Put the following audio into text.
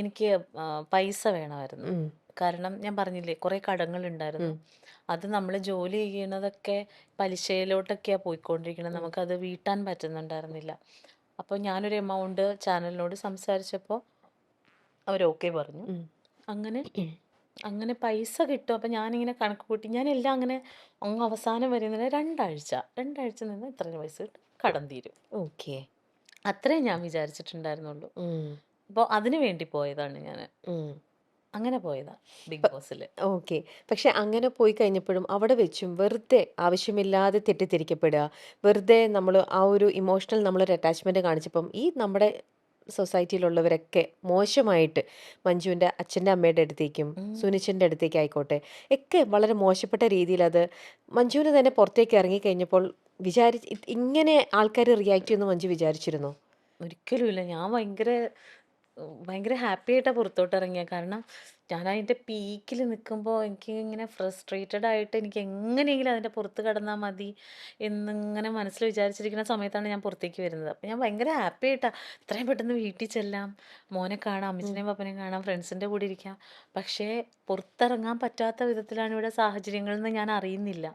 എനിക്ക് പൈസ വേണമായിരുന്നു. ഉം. കാരണം ഞാൻ പറഞ്ഞില്ലേ കുറേ കടങ്ങളുണ്ടായിരുന്നു. ഉം. അത് നമ്മൾ ജോലി ചെയ്യണതൊക്കെ പലിശയിലോട്ടൊക്കെയാ പോയിക്കൊണ്ടിരിക്കണത്. ഉം. നമുക്കത് വീട്ടാൻ പറ്റുന്നുണ്ടായിരുന്നില്ല. അപ്പോൾ ഞാനൊരു എമൗണ്ട് ചാനലിനോട് സംസാരിച്ചപ്പോൾ അവർ ഓക്കെ പറഞ്ഞു. ഉം. അങ്ങനെ അങ്ങനെ പൈസ കിട്ടും. അപ്പോൾ ഞാനിങ്ങനെ കണക്ക് കൂട്ടി ഞാനെല്ലാം അങ്ങനെ അങ്ങ് അവസാനം വരെ നിന്ന് 2 ആഴ്ച 2 ആഴ്ച നിന്ന് ഇത്ര പൈസ കിട്ടും, കടം തീരും. ഓക്കെ. അത്രേ ഞാൻ വിചാരിച്ചിട്ടുണ്ടായിരുന്നുള്ളൂ. ഉം. അപ്പോൾ അതിന് വേണ്ടി പോയതാണ് ഞാന്. ഉം. അങ്ങനെ പോയതാ പ ബിഗ് ബോസില്. ഓക്കെ. പക്ഷെ അങ്ങനെ പോയി കഴിഞ്ഞപ്പോഴും അവിടെ വെച്ചും വെറുതെ ആവശ്യമില്ലാതെ തെറ്റിദ്ധരിക്കപ്പെടുക, വെറുതെ നമ്മള് ആ ഒരു ഇമോഷണൽ നമ്മളൊരു അറ്റാച്ച്മെന്റ് കാണിച്ചപ്പം ഈ നമ്മുടെ സൊസൈറ്റിയിലുള്ളവരൊക്കെ മോശമായിട്ട് മഞ്ജുവിന്റെ അച്ഛൻ്റെ അമ്മയുടെ അടുത്തേക്കും ഉം. സുനിച്ചിന്റെ അടുത്തേക്ക് ആയിക്കോട്ടെ ഒക്കെ വളരെ മോശപ്പെട്ട രീതിയിൽ അത് മഞ്ജുവിന് തന്നെ പുറത്തേക്ക് ഇറങ്ങിക്കഴിഞ്ഞപ്പോൾ ഇങ്ങനെ ആൾക്കാർ റിയാക്ട് ചെയ്യുമെന്ന് മഞ്ജു വിചാരിച്ചിരുന്നോ? ഒരിക്കലുമില്ല. ഞാൻ ഭയങ്കര ഹാപ്പിയായിട്ടാ പുറത്തോട്ടിറങ്ങിയത്. കാരണം ഞാനതിൻ്റെ പീക്കിൽ നിൽക്കുമ്പോൾ എനിക്ക് ഇങ്ങനെ ഫ്രസ്ട്രേറ്റഡ് ആയിട്ട് എനിക്ക് എങ്ങനെയെങ്കിലും അതിൻ്റെ പുറത്ത് കടന്നാൽ മതി എന്നിങ്ങനെ മനസ്സിൽ വിചാരിച്ചിരിക്കുന്ന സമയത്താണ് ഞാൻ പുറത്തേക്ക് വരുന്നത്. അപ്പോൾ ഞാൻ ഭയങ്കര ഹാപ്പിയായിട്ടാ എത്രയും പെട്ടെന്ന് വീട്ടിൽ ചെല്ലാം, മോനെ കാണാം, ഉം. അമ്മച്ചിനെയും പപ്പനെയും കാണാം, ഫ്രണ്ട്സിൻ്റെ കൂടെ ഇരിക്കാം. പക്ഷേ പുറത്തിറങ്ങാൻ പറ്റാത്ത വിധത്തിലാണ് ഇവിടെ സാഹചര്യങ്ങളെന്ന് ഞാൻ അറിയുന്നില്ല.